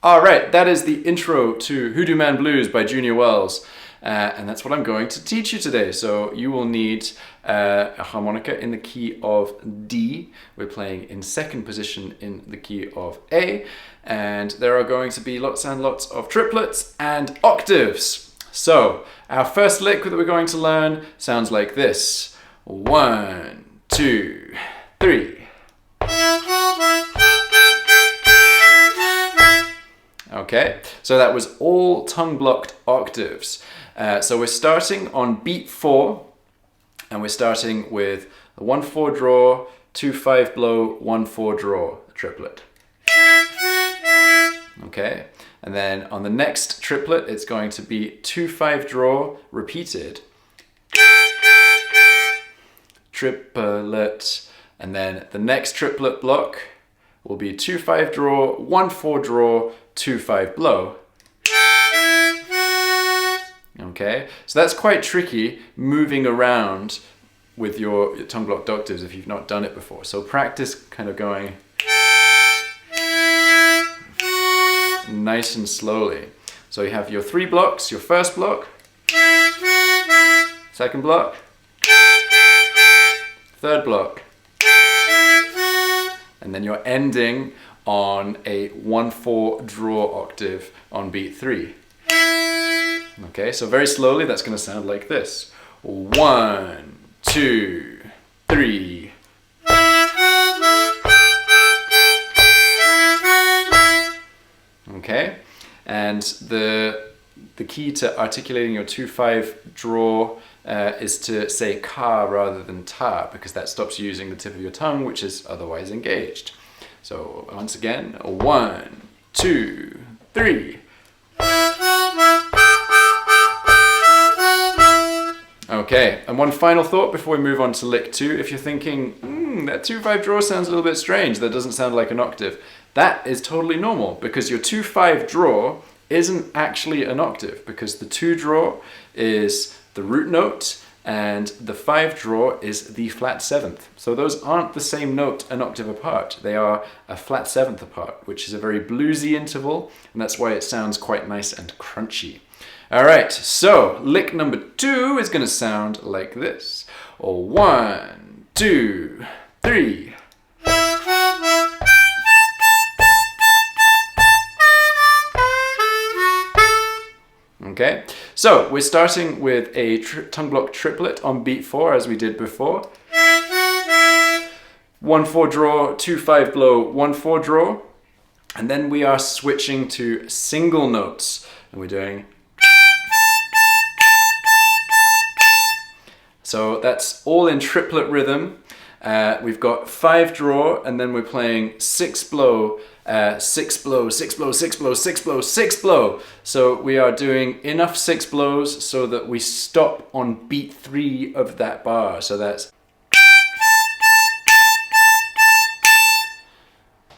All right, that is the intro to Hoodoo Man Blues by Junior Wells. And that's what I'm going to teach you today. So you will need a harmonica in the key of D. We're playing in second position in the key of A. And there are going to be lots and lots of triplets and octaves. So our first lick that we're going to learn sounds like this. 1, 2, 3. Okay, so that was all tongue-blocked octaves. So we're starting on beat 4, and we're starting with a 1-4 draw, 2-5 blow, 1-4 draw, triplet. Okay, and then on the next triplet, it's going to be 2-5 draw, repeated, triplet, and then the next triplet block will be 2-5 draw, 1-4 draw, 2-5 blow. Okay, so that's quite tricky, moving around with your tongue-blocked octaves if you've not done it before. So practice kind of going nice and slowly. So you have your 3 blocks, your first block, second block, third block, and then you're ending on a 1-4 draw octave on beat 3. Okay, so very slowly that's going to sound like this. 1, 2, 3. Okay, and the key to articulating your 2-5 draw is to say ka rather than ta, because that stops you using the tip of your tongue, which is otherwise engaged. So once again, 1, 2, 3. Okay, and one final thought before we move on to lick 2. If you're thinking, that 2-5 draw sounds a little bit strange, that doesn't sound like an octave, that is totally normal, because your 2-5 draw isn't actually an octave, because the 2 draw is the root note and the 5 draw is the flat 7th. So those aren't the same note an octave apart. They are a flat 7th apart, which is a very bluesy interval, and that's why it sounds quite nice and crunchy. All right, so lick number 2 is going to sound like this. 1, 2, 3. Okay, so we're starting with a tongue-block triplet on beat 4 as we did before. 1-4 draw, 2-5 blow, 1-4 draw. And then we are switching to single notes. And we're doing... So that's all in triplet rhythm. We've got 5 draw, and then we're playing 6 blow, 6 blow, 6 blow, 6 blow, 6 blow, 6 blow. So we are doing enough 6 blows so that we stop on beat 3 of that bar. So that's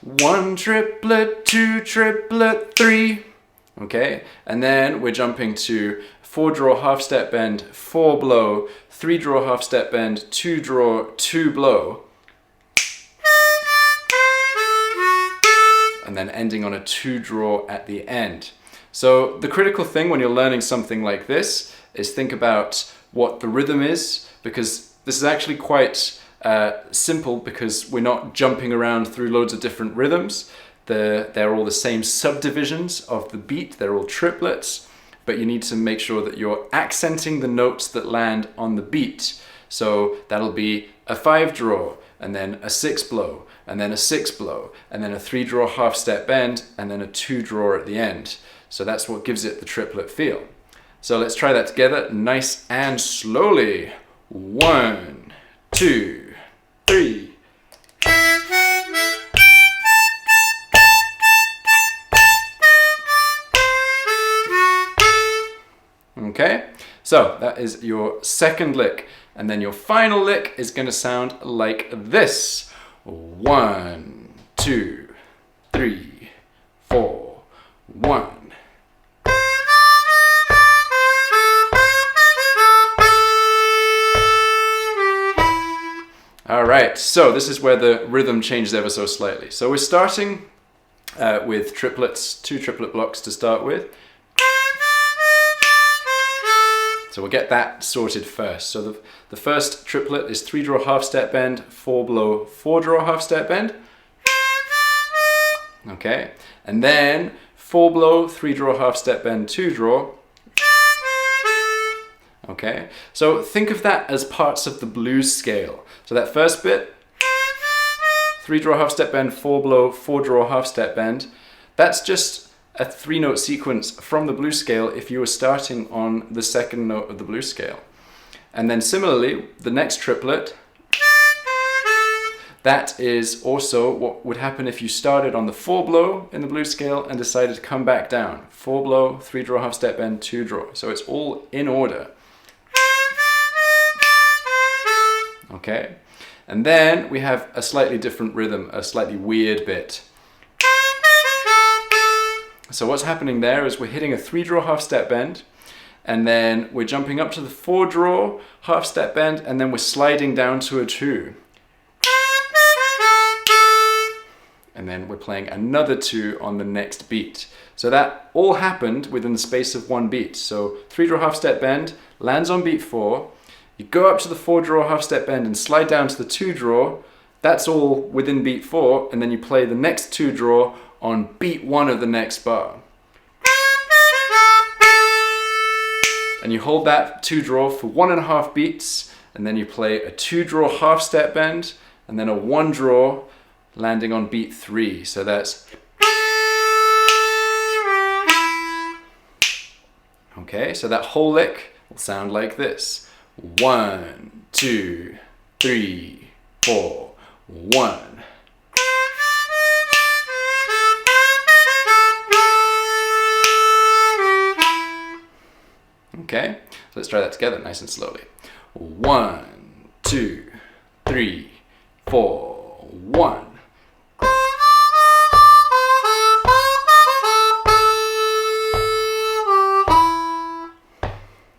1 triplet, 2 triplet, 3. Okay, and then we're jumping to 4 draw, half step bend, 4 blow, 3 draw, half step bend, 2 draw, 2 blow. And then ending on a 2 draw at the end. So the critical thing when you're learning something like this is think about what the rhythm is, because this is actually quite simple, because we're not jumping around through loads of different rhythms. They're all the same subdivisions of the beat, they're all triplets, but you need to make sure that you're accenting the notes that land on the beat. So that'll be a 5 draw, and then a 6 blow, and then a 6 blow, and then a 3 draw half step bend, and then a 2 draw at the end. So that's what gives it the triplet feel. So let's try that together, nice and slowly. 1, 2, 3. Okay, so that is your second lick, and then your final lick is going to sound like this. 1, 2, 3, 4, 1. All right, so this is where the rhythm changes ever so slightly. So we're starting with triplets, 2 triplet blocks to start with. So we'll get that sorted first. So the first triplet is 3 draw half step bend, 4 blow, 4 draw half step bend. Okay, and then 4 blow, 3 draw half step bend, 2 draw. Okay, so think of that as parts of the blues scale. So that first bit, 3 draw half step bend, 4 blow, 4 draw half step bend, that's just a 3-note sequence from the blues scale if you were starting on the second note of the blues scale. And then similarly, the next triplet, that is also what would happen if you started on the 4 blow in the blues scale and decided to come back down. 4 blow, 3 draw half step bend, 2 draw. So it's all in order. Okay, and then we have a slightly different rhythm, a slightly weird bit. So what's happening there is we're hitting a 3 draw half step bend, and then we're jumping up to the 4 draw half step bend, and then we're sliding down to a 2. And then we're playing another 2 on the next beat. So that all happened within the space of 1 beat. So 3 draw half step bend, lands on beat 4, you go up to the 4 draw half step bend and slide down to the 2 draw, that's all within beat 4, and then you play the next 2 draw on beat 1 of the next bar. And you hold that 2 draw for 1.5 beats, and then you play a 2 draw half step bend, and then a 1 draw landing on beat 3. So that's... Okay, so that whole lick will sound like this. 1, 2, 3, 4, 1. Okay, so let's try that together nice and slowly. 1, 2, 3, 4, 1.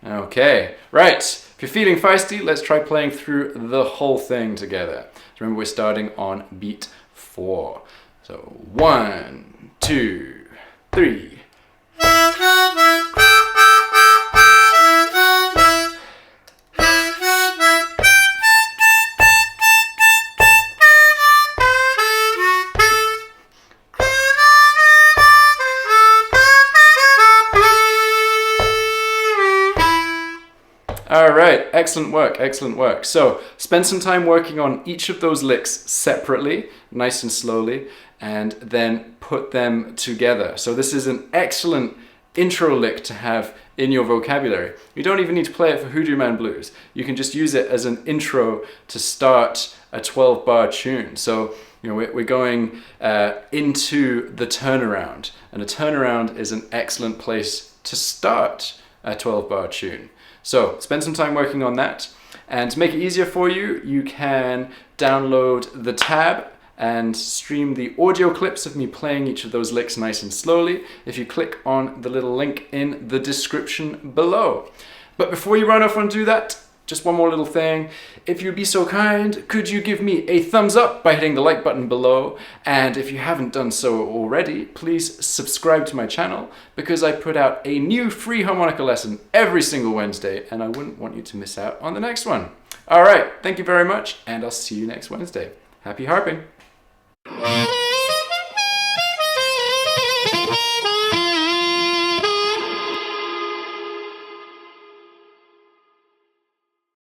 Okay, right. If you're feeling feisty, let's try playing through the whole thing together. Remember, we're starting on beat 4. So 1, 2, 3. All right, excellent work, excellent work. So spend some time working on each of those licks separately, nice and slowly, and then put them together. So this is an excellent intro lick to have in your vocabulary. You don't even need to play it for Hoodoo Man Blues. You can just use it as an intro to start a 12-bar tune. So you know, we're going into the turnaround, and a turnaround is an excellent place to start a 12-bar tune. So spend some time working on that, and to make it easier for you, you can download the tab and stream the audio clips of me playing each of those licks nice and slowly if you click on the little link in the description below. But before you run off and do that, just one more little thing. If you'd be so kind, could you give me a thumbs up by hitting the like button below? And if you haven't done so already, please subscribe to my channel, because I put out a new free harmonica lesson every single Wednesday, and I wouldn't want you to miss out on the next one. All right, thank you very much, and I'll see you next Wednesday. Happy harping.